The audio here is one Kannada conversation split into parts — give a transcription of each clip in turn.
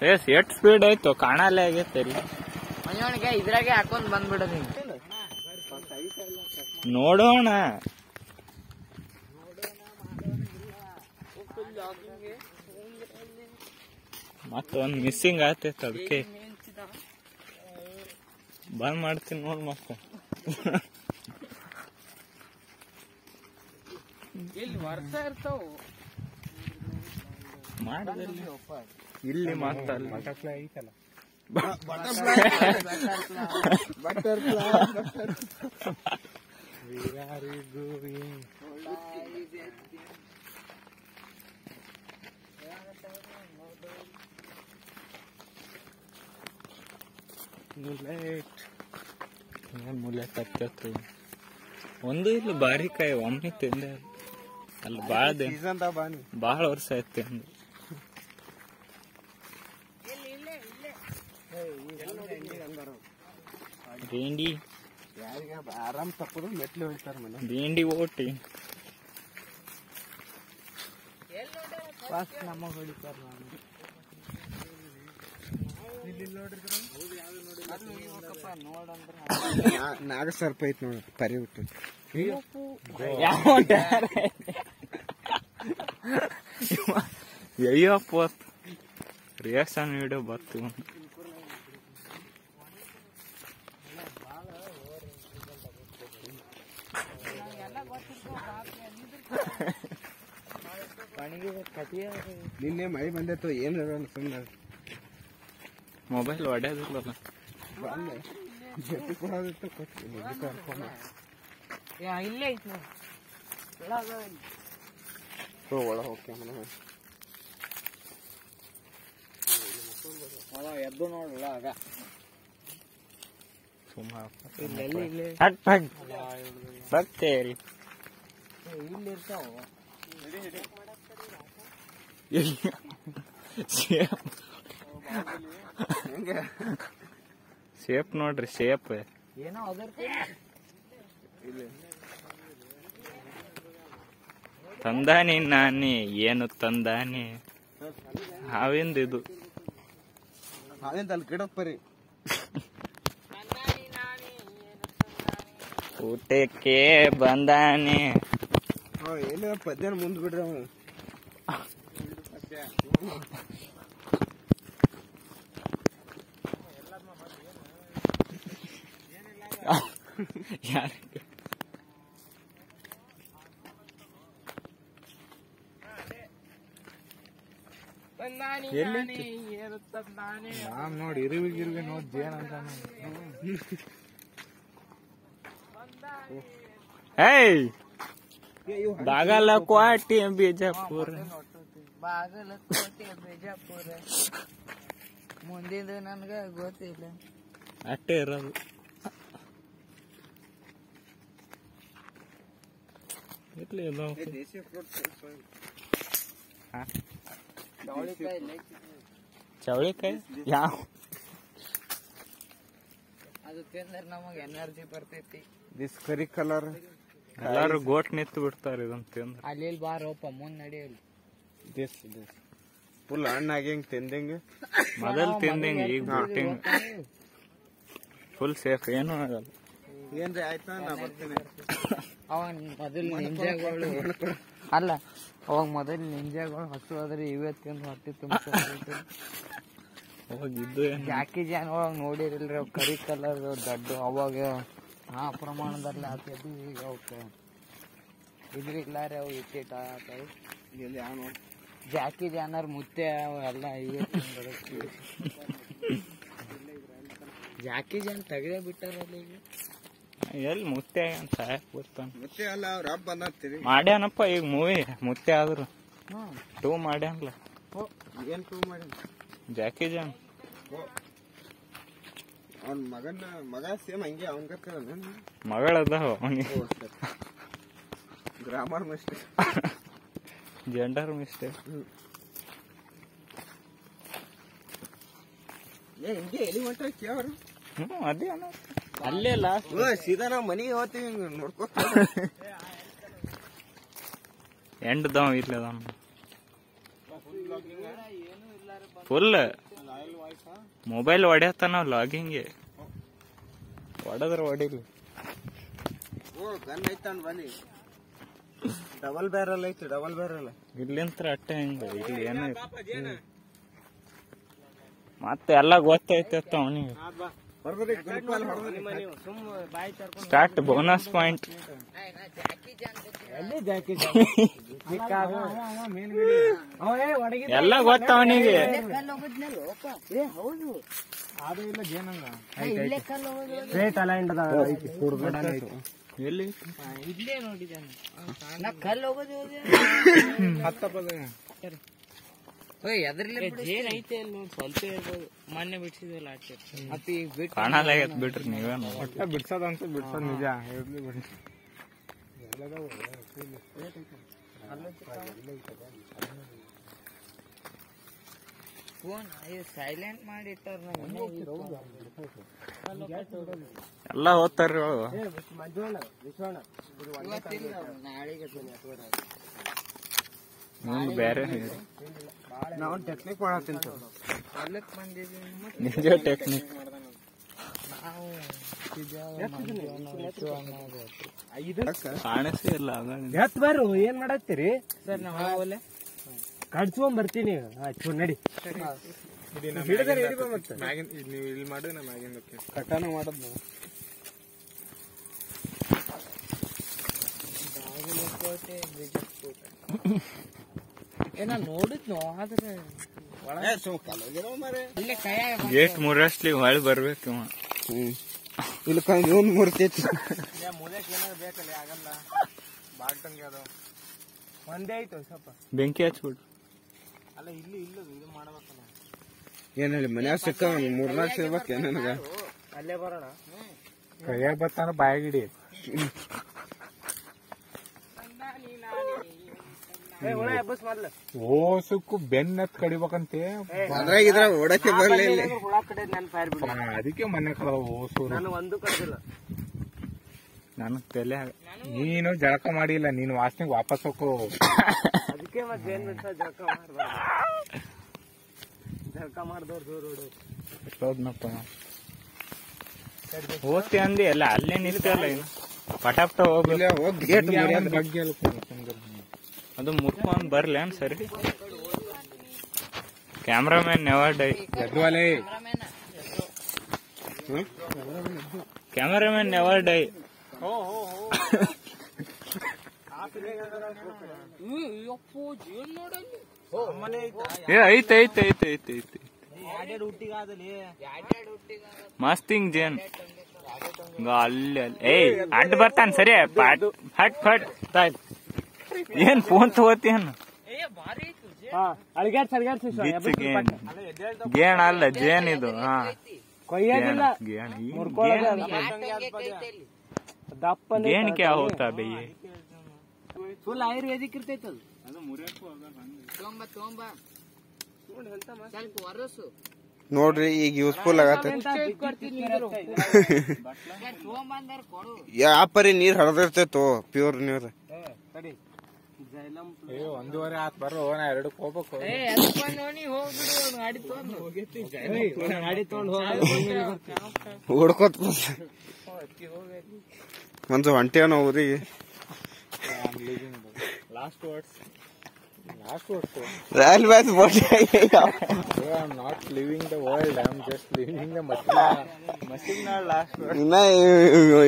ಎಷ್ಟ್ ಸ್ಪೀಡ್ ಆಯ್ತು ಕಾಣಲ್ಲೇ ಆಗೈತೆ ಇಲ್ಲಿ ಮಂಜೋಣಿಗೆ ಇದ್ರಾಗೆ ಹಾಕೊಂಡ್ ಬಂದ್ಬಿಡೋದು ನೋಡೋಣ ಮತ್ತೊಂದ್ ಮಿಸ್ಸಿಂಗ್ ಆಗ್ತೈತೆ ಅದಕ್ಕೆ ಬಂದ್ ಮಾಡ್ತೀನಿ ನೋಡ್ ಮತ್ತ ಇಲ್ಲಿ ವರ್ಷ ಇರ್ತಾವ ಮಾಡಿದಲ್ಲಿ ಇಲ್ಲಿ ಮಾತ್ರ ಐತಲ್ಲ ಮುಲೆಟ್ ಹತ್ತತ್ತು ಒಂದು ಇಲ್ಲಿ ಬಾರಿಕಾಯಿ ಒಮ್ಮೆ ತಿಂದೆ ಅಲ್ಲಿ ಬಾಳ ವರ್ಷ ಆಯ್ತು ತಿಂದು ಬೇಂಡಿ ಆರಾಮ್ ತಪ್ಪದು ಮೆಟ್ಲು ಹೋಗ್ತಾರ ಮನೆ ಬೇಂಡಿ ಓಟಿ ನಮಗ್ ಹೊಡಿತಾರ ನಾಗ ಸರ್ಪ ಐತ್ ನೋಡಿ ಪರಿ ಬಿಟ್ಟು ಅಯ್ಯಪ್ಪ ರಿಯಾಕ್ಷನ್ ವಿಡಿಯೋ ಬರ್ತೀವಿ ನಿನ್ನೆ ಮಳೆ ಬಂದಿತ್ತು ಏನು ಸುಮ್ಮನೆ ಮೊಬೈಲ್ ಹೊಡೆಯೋದಿಲ್ಲಲ್ಲ ಜೊತೆ ಕೊಡೋದಿತ್ತು ಇಲ್ಲೇ ಐತಿ ಒಳ ಹೋಗ್ತೇ ಎದ್ದು ನೋಡಲ್ಲ ಆಗ ಬರ್ತೇರಿ ಇಲ್ಲಿ ಇರ್ತಾವ ಶೇಪ್ ನೋಡ್ರಿ ಶೇಪ್ ಏನೋ ಅದರ ತಂದಾನಿ ನಾನಿ ಏನು ತಂದಾನಿ ಹಾವಿಂದ ಇದು ಹಾವಿಂದ ಅಲ್ಲಿ ಗಿಡಕ್ ಬರಿ ಊಟಕ್ಕೆ ಬಂದಾನೆ ಏನು ಪದ್ಯನ ಮುಂದ್ ಬಿಡ್ರಿ ಅವ ನೋಡಿ ಇರುವಿಗಿರುವಿ ನೋಡಿ ಜೇನ್ ಅಂತ ಬಾಗಲಕೋಟೆ ಬಿಜಾಪುರ ಬಾಗಲಕೋಟೆ ಬಿಜಾಪುರ ಮುಂದಿನ ನನ್ಗ ಗೊತ್ತಿಲ್ಲ ಅಷ್ಟೇ ಇರೋದು ಚವಳಿಕಾಯಿ ಯಾವ ಅದು ತಿಂದ್ರೆ ನಮಗ್ ಎನರ್ಜಿ ಬರ್ತೈತಿ ದಿಸ್ ಕರಿ ಕಲರ್ ಎಲ್ಲಾರು ಗೋಟ್ ನಿಂತು ಬಿಡ್ತಾರ ಇದನ್ನ ತಿಂದ್ರೆ ಅಲ್ಲಿ ಬಾರೋಪ ಮುಂದ್ ನಡೆಯಲ್ಲ ದಿಸ್ ಫುಲ್ ಹಣ್ಣಾಗಿ ಹೆಂಗ್ ತಿಂದಂಗ ಮೊದಲ್ ತಿಂದಂಗ ಈಗ ಬಿಟ್ಟಿಂಗ ಫುಲ್ ಸೇಫ್ ಏನು ಆಗಲ್ಲ ಏನ್ರಿ ಆಯ್ತಾ ನಾ ಬರ್ತೇನೆ ಅವಾಗ ಮೊದಲು ನಿಂಜಾಗಳು ಅಲ್ಲ ಅವಾಗ ಮೊದಲು ನಿಂಜಾಗಳು ಹಸು ಆದ್ರೆ ಇವತ್ತಿಂದ ಹೊಟ್ಟೆ ತುಂಬ ಹೋಗಿದ್ದು ಜಾಕಿ ಜಾನ್ ಒಳಗ್ ನೋಡಿರಿಲ್ರಿ ಅವ್ ಕರಿ ಕಲರ್ ದೊಡ್ಡ ಅವಾಗ ಆ ಪ್ರಮಾಣದಲ್ಲಿ ಹಾಕಿದ್ದು ಈಗ ಅವಕ್ಕೆ ಇದ್ರಿಲ್ಲಾರೆ ಅವು ಇಟ್ಟಿಟ್ಟ ಎಲ್ಲಿ ಯಾವ ನೋಡಿ ಜಾಕಿ ಜಾನರ್ ಮುತ್ತೆ ಅವೆಲ್ಲ ಇವತ್ತಿನ ಜಾಕಿ ಜಾನ್ ತೆಗೆದೇ ಬಿಟ್ಟಾರಲ್ಲ ಈಗ ಎಲ್ಲಿ ಮುತ್ತೆ ಸಹಾಯಕ್ ಬರ್ತಾನ ಮತ್ತೆ ಅಲ್ಲ ಅವ್ರ ಹಬ್ಬ ಬಂದಿರ್ತೀರಿ ಮಾಡ್ಯಾನಪ್ಪ ಈಗ ಮೂವಿ ಮುತ್ತೆ ಆದ್ರು 2 ಮಾಡ್ಯಾನಲ್ಲ ಏನ್ ಟೂ ಮಾಡಿ ಜಾಕಿ ಜಾನ್ ಅವ್ನ ಮಗ ಸೇಮ್ ಹಂಗೆ ಅವನ್ ಮಗಳದಾವ ಅವನಿಗೆ ಗ್ರಾಮರ್ ಮಿಸ್ಟೇಕ್ ಜೆಂಡರ್ ಮಿಸ್ಟೇಕ್ ಹಿಂಗೆ ಎಲ್ಲಿ ಹೊಂಟ ಕೇವ್ರು ಅದೇ ಅಲ್ಲೇ ಲಾಸ್ಟ್ ಸೀದಾ ನಾವ್ ಮನಿಗೆ ಹೋಗ್ತೀವಿ ನೋಡ್ಕೋ ಎಂಡ್ ದವ ಇಲ್ಲದ ಫುಲ್ ಮೊಬೈಲ್ ಹೊಡ್ಯತ್ತಾನ ಲಾಗಿಂಗ್ ಹೊಡೆದ್ರ ಹೊಡಿಲಿ. ಓ ಗನ್ ಐತಾನ ಬನ್ನಿ. ಡಬಲ್ ಬ್ಯಾರಲ್ ಐತಿ, ಡಬಲ್ ಬ್ಯಾರಲ್. ಇಲ್ಲಿಂತ್ರ ಅಟ್ಟೆ ಹೆಂಗ ಇಲ್ಲಿ ಏನು ಮತ್ತೆ ಎಲ್ಲ ಗೊತ್ತೈತೆ ಅವನಿಗೆ. Start bonus point. ಎಲ್ಲ ಗೊತ್ತ ಅವನಿಗೆ. ಎಲ್ಲಿ ಇಲ್ಲೇ ನೋಡಿದ್ದಾನೆ ನಾ ಕಲ್ಲು ಹೋಗೋದು ಜೇನ್ ಐತೆ ಅಲ್ಲಿ ಸ್ವಲ್ಪ ಇರ್ಬೋದು. ಮೊನ್ನೆ ಬಿಡ್ಸಿದ್ವಲ್ಲ ಆಚೆ ಮತ್ತೆ ಈಗ ಬಿಟ್ಟು ಕಾಣಲ್ಲ ಬಿಡ್ರಿ ನೀವೇನು ಒಟ್ಟ ಬಿಡ್ಸೋದಂತ ಬಿಡ್ಸೋದ್ ನಿಜ. ಫೋನ್ ಸೈಲೆಂಟ್ ಮಾಡಿ ಇಟ್ಟಾರ. ಎಲ್ಲ ಓದ್ತಾರ್ರಿ ನಾಳೆಗೆ ಬೇರೆ ನಾವು ಟೆಕ್ನಿಕ್ ಮಾಡತ್ತೀನಿ ಹೊಲಕ್ ಬಂದಿದ್ದೀವಿ ನಿಜ ಟೆಕ್ನಿಕ್. ಕಾಣಿಸಿ ಇಲ್ಲ ಎತ್ ಬರ್ರು ಏನ್ ಮಾಡತ್ತೀರಿ ಸರ್ ನಾವು ಕಡ್ಸ್ಕೊಂಡ್ ಬರ್ತೀನಿ. ನಡಿ ನೀವು ಇಲ್ಲಿ ಮಾಡಿ ನಾ ಮ್ಯಾಗಿಂದ ಕಟಾನ ಮಾಡೋದ್ ನಾವು. ಏನ ನೋಡಿದ್ನು ಆದ್ರೆ ಇಲ್ಲೇ ಕೈಯಾಗ ಗೇಟ್ ಮುರಸ್ಲಿ ಹೊಳಿ ಬರ್ಬೇಕು ಇವ. ಇಲ್ಲಿ ಇವನ್ ಮೂರ್ತೈತಿ. ಬೇಕಲ್ಲ ಆಗಲ್ಲ ಬಾಟಂಗೆ ಅದು ಒಂದೇ ಆಯ್ತು ಸ್ವಲ್ಪ ಬೆಂಕಿ ಹಚ್ಬಿಡು. ಅಲ್ಲ ಇಲ್ಲಿ ಇಲ್ಲ ಇದು ಮಾಡ್ಬೇಕಲ್ಲ. ಏನ್ ಹೇಳಿ ಮನ್ಯಾಗ ಸಿಕ್ಕ 3-4 ಸಿಗ್ಬೇಕ ನನಗ. ಅಲ್ಲೇ ಬರೋಣ. ಕೈಯಾಗ ಬರ್ತಾನ ಬಾಯಾಗಿಡಿ. ಓಸಕ್ಕೂ ಬೆನ್ನತ್ ಕಡಿಬೇಕಂತೆ. ಅದ್ರಾಗ ಇದ್ರಾಗ ಓಡಕ್ಕೆ ಬರ್ಲಿಲ್ಲ. ಅದಕ್ಕೆ ಮನೆ ಕಡ ಓಸು ನಾನು ಒಂದು ಕಡ್ದಿಲ್ಲ. ನನಗ್ ತಲೆ ನೀನು ಜಳಕ ಮಾಡಿಲ್ಲ, ನೀನು ವಾಸನೆಗೆ ವಾಪಸ್ ಹೋಗೋ. ಅದಕ್ಕೆ ಮತ್ತೆ ಏನ್ ಬಿಡ್ಸ ಜಳಕ ಮಾಡ್ಬಾರ್ದು. ಜಳಕ ಮಾಡ್ದವ್ರು ಎಷ್ಟೋದ್ನಪ್ಪ ಹೋಗ್ತಿ ಅಂದಿ ಅಲ್ಲ ಅಲ್ಲೇ ನಿಲ್ತಲ್ಲ. ಇನ್ನು ಪಟಾಪ್ಟ ಹೋಗ್ಲಿ ಗೇಟ್ ಬಗ್ಗೆ ಅದು ಮುರ್ಕೊಂಡ್ ಬರ್ಲೇನ್ ಸರಿ. Cameraman never dye. Cameraman never dye. ಐತೆ ಐತೆ ಐತೆ ಐತೆ ಐತೆ ಮಸ್ತಿಂಗ್ ಜೇನ್ ಅಲ್ಲಿ ಏಯ್ ಅಡ್ಡ ಬರ್ತಾನ ಸರಿ. ಹಟ್ ಫಟ್ ಏನ್ ಫೋನ್ ತಗೋತೀನ್ ಗೇಣ್ ಅಲ್ಲ ಜೇನ್ ಇದು. ಹಾ ಗೇಣ್ ಕ್ಯಾ ಹೋತಾ ಭಯ್ಯ. ಫುಲ್ ಆಯುರ್ವೇದಿಕ್ ಇರ್ತೈತಲ್ಲ. ನೋಡ್ರಿ ಈಗ ಯೂಸ್ಫುಲ್ ಆಗತ್ತೆ. ಯಾವ ಪರಿ ನೀರ್ ಹರಿದಿರ್ತೈತೋ ಪ್ಯೂರ್ ನೀರ್. 1:30 ಆತ್ ಬರೋ ನಾ 2ಕ್ಕೆ ಹೋಗ್ಬೇಕು. ಹುಡ್ಕೋತ ಒಂದು ಹೊಂಟೇನೋ ಊರಿಗೆ. Last words royal match I'm not living the world, I'm just living the machine. Last word.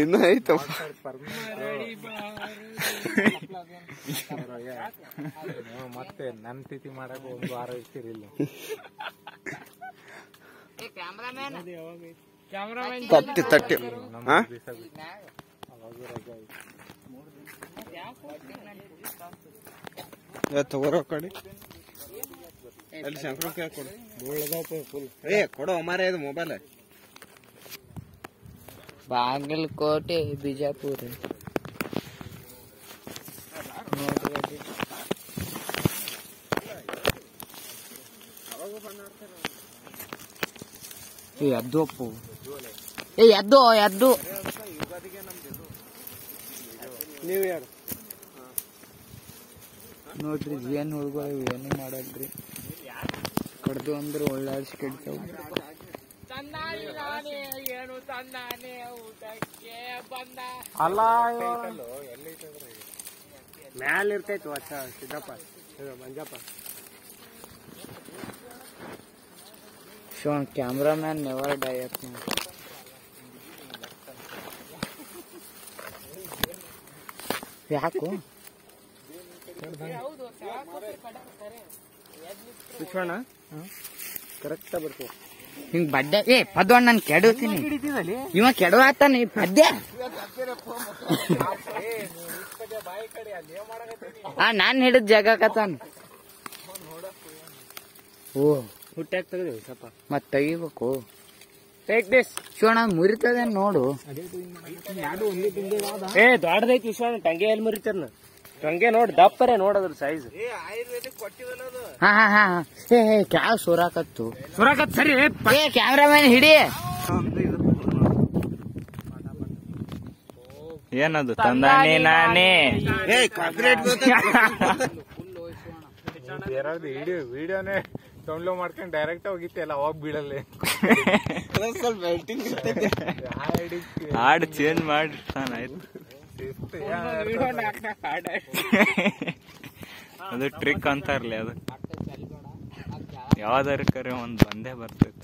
ಇನ್ನ ಐತ ಮತ್ತೆ ನನ್ ಸ್ಥಿತಿ ಮಾಡಕ್ 1 ವಾರ ಇರ್ತಿರಿಲ್ಲ. ತಟ್ಟಿ ತಗೋರೋ ಕಡೆ ಅಲ್ಲಿ ಶಂಕರ ಕೈ ಕೊಡು. ಫುಲ್ ಕೊಡೋ ಅಮಾರ ಇದು ಮೊಬೈಲ್. ಬಾಗಲಕೋಟೆ ಬಿಜಾಪುರ ಎದ್ದು ಅಪ್ಪು ಎದ್ದು ನೀವು ಯಾರು ನೋಡ್ರಿ ಏನ್ ಹುಡುಗರು ಏನು ಮಾಡಲ್ರಿ ಕಡ್ದು ಅಂದ್ರೆ ಒಳ್ಳೆ ಅರ್ಸಿ ಕೆಡ್ತಾವ ಅಲ್ಲ ಮ್ಯಾಲ ಇರ್ತೈತಿ ವರ್ಷ Siddappa Manjappa show cameraman never dye up ಯಾಕೋ ವಿಶ್ವಣ್ಣ ಕರೆಕ್ಟ್ ಬರ್ತೀವಿ ಹಿಂಗ್ ಬಡ್ಡೆ ಏ ಪದ್ವ ನಾನು ಕೆಡತೀನಿ ಇವ ಕೆಡವಾತಾನ ಪದ್ಯ ನಾನ್ ಹಿಡಿದ್ ಜಾಗ ಕತಾನ ಓ ಹುಟ್ಟಾಗ ತೆಗೆದೇವಿ ಸ್ವಲ್ಪ ಮತ್ ತೆಗಿಬೇಕು ಟೇಕ್ ದಿಸ್ ಶಿವಣ್ಣ ಮುರಿತದ ನೋಡು ಏ ದೊಡ್ಡದೈತಿ ವಿಶ್ವಣ್ಣ ಟಂಗೆ ಎಲ್ಲಿ ಮುರಿತಾರ ಟಂಗೆ ನೋಡಿ ದಪ್ಪರೆ ನೋಡದ್ರ ಸೈಜ್ ಹಾ ಹಾ ಹಾ ಏ ಕ್ಯಾವ್ ಸುರಾಕತ್ತು ಸುರಾಕತ್ ಸರಿ ಏ ಕ್ಯಾಮ್ರಾಮನ್ ಹಿಡಿ ಏನದು ತಂದಾನೆ ನಾನೇ ವಿಡಿಯೋನೇ ಡೌನ್ಲೋಡ್ ಮಾಡ್ಕೊಂಡು ಡೈರೆಕ್ಟ್ ಹೋಗಿತ್ತಲ್ಲ ಅವಾಗ ಬೀಳಲ್ಲಿ ಹಾಡು ಚೇಂಜ್ ಮಾಡಿರ್ತಾನ ಆಯ್ತು ಅದು ಟ್ರಿಕ್ ಅಂತಾರಲಿ ಅದು ಯಾವ್ದಾರ ಕರೆ ಒಂದ್ ಬಂದೇ ಬರ್ತೈತಿ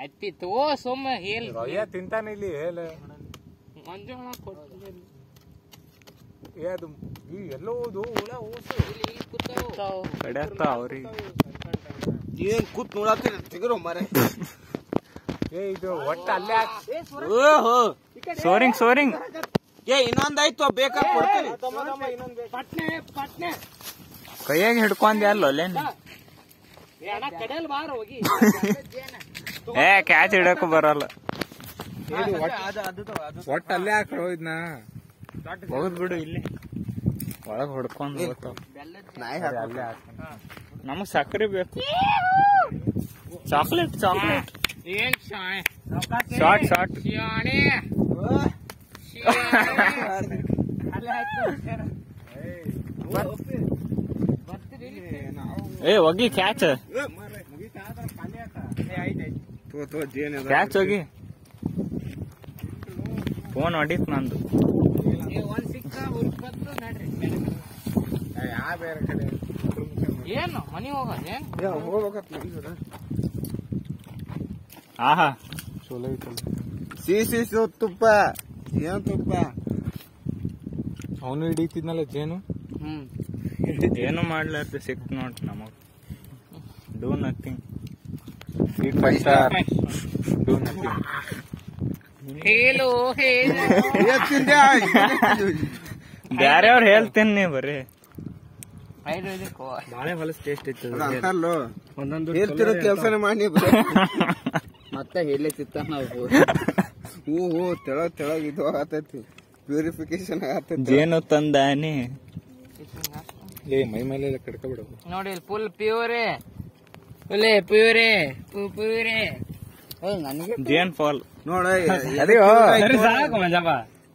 ಅತ್ತಿ ತೋ ಸೋಮ ಹೇಲ್ ರೊಯ್ಯ ತಿಂತಾನ ಇಲ್ಲಿ ಹೇಳ ಮಂಜುಳ ಅದು ಎಲ್ಲೋ ಹೋದು ಹುಳ ಕಡ್ಯಾತ ಅವ್ರಿಗೆ ಏನ್ ಕೂತ್ ನೋಡತ್ತೀರಿ ಸಿಗರೋ ಮರೆ ಏ ಇದು ಒಟ್ಟ ಅಲ್ಲೇ ಓಹೋ ಸೋರಿಂಗ್ ಸೋರಿಂಗ್ ಏ ಇನ್ನೊಂದಾಯ್ತು ಬೇಕಾದ್ರೆ ಕೊಡ್ತೀವಿ ಕೈಯಾಗ ಹಿಡ್ಕೊಂಡ್ ಅಲ್ಲೇನ್ ಏ ಕ್ಯಾಚ್ ಹಿಡಕ್ ಬರಲ್ಲ ಒಟ್ಟ ಅಲ್ಲೇ ಹಾಕೋ ಇದನ್ನ ಹೋಗದ್ ಬಿಡು ಇಲ್ಲಿ ಒಳಗ್ ಹೊಡ್ಕೊಂಡ್ ಹೋಗ್ತಾವ ನಮಗ್ ಸಕ್ಕರೆ ಬೇಕು ಚಾಕ್ಲೇಟ್ ಚಾಕ್ಲೇಟ್ ಶಾರ್ಟ್ ಶಾರ್ಟ್ ಏ ಹೋಗಿ ಕ್ಯಾಚ್ ಕ್ಯಾಚ್ ಹೋಗಿ ಫೋನ್ ಹೊಡಿತ್ ನಂದು ಏನು ಮನಿ ಹೋಗೋದೇನ್ ಆಹಾ ಚಲೋ ಐತಲ್ಲ ಸಿಹಿ ತುಪ್ಪ ಏನ್ ತುಪ್ಪ ಅವನು ಹಿಡಿತಿದ್ನಲ್ಲ ಜೇನು ಏನು ಮಾಡ್ಲಾರ್ದ ಸಿಕ್ತ್ ನೋಡ್ ನಮಗ್ ಡೂ ನಥಿಂಗ್ ಡೂ ನಥಿಂಗ್ ಹೇಳು ಬ್ಯಾರೆಯವ್ರು ಹೇಳ್ತೇನೆ ನೀ ಬರೀ ಬಾಳೆ ಹೊಲಸ್ ಟೇಸ್ಟ್ ಇತ್ತು ಒಂದೊಂದು ಹೇಳ್ತಿರೋ ಕೆಲಸನೇ ಮಾಡಿ ಮತ್ತೆ ಹೇಳಿ ಸಿತ್ತ ನಾವು ಹೂ ತೆಳಗ್ ಇದು ಆಗತೈತಿ ಪ್ಯೂರಿಫಿಕೇಶನ್ ಆಗತೈತಿ ಜೇನು ತಂದಾನೆ ಏ ಮೈ ಮೇಲೆ ಕಡ್ಕೊಬಿಡು ನೋಡಿ ಫುಲ್ ಪ್ಯೂರೇ ಫುಲ್ಲೇ ಪ್ಯೂರೇ ಪ್ಯೂರೇ ನನಗೆ ಜೇನ್ ಫಾಲ್ ನೋಡ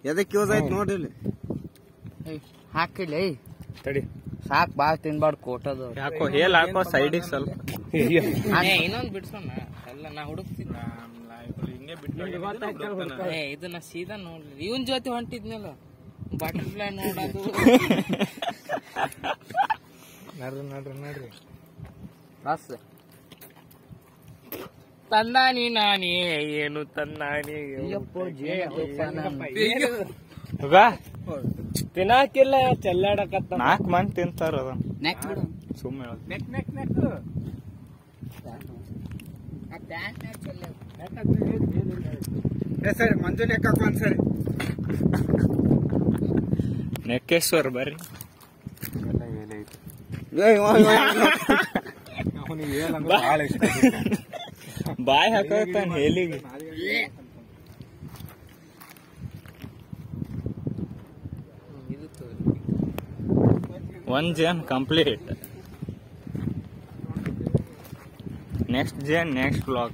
ಎದಕ್ ಯೂಸ್ ಆಯ್ತು ನೋಡ್ರಿ ಹಾಕಿಲ್ಲ ತಡಿ ಸಾಕ್ ಬಾಳ್ ತಿನ್ಬಾರ್ದು ಕೋಟದು ಯಾಕೋ ಹೇಲ್ ಹಾಕೋ ಸೈಡಿಗೆ ಸ್ವಲ್ಪ ಇನ್ನೊಂದ್ ಬಿಡ್ಸೋಣ ಎಲ್ಲ ನಾ ಹುಡುಕ್ತೀನಿ ಇದು ನಾ ಸೀದಾ ನೋಡ್ಲಿ ಇವನ್ ಜೊತೆ ಹೊಂಟಿದ್ನಲ್ಲ ಬಟರ್ಫ್ಲೈ ನೋಡೋದು ನೋಡ್ರಿ ಬಸ್ ತಂದಾನಿ ನಾನೇ ಏನು ತಂದಾನಿ ತಿನ್ನಾಕಿಲ್ಲ ಚೆಲ್ಲಾಡಕತ್ತ 4 ಮಂದಿ ತಿಂತಾರ ಅದನ್ನ ನೆಕ್ ಬಿಡು ಸುಮ್ಮನೆ ಸರಿ ಮಂಜು ನೆಕ್ ಹಾಕೊಂಡ್ ಸರಿ ನೆಕ್ಕೇಶ್ವರ್ ಬರ್ರಿ ಅವನಿಗೆ ಏನಂದ್ರೆ ಬಹಳ ಇಷ್ಟ ಬಾಯ್ ಹಾಕೋತಾನ ಹೇಲಿಗೆ one gen complete. Next gen, next vlog.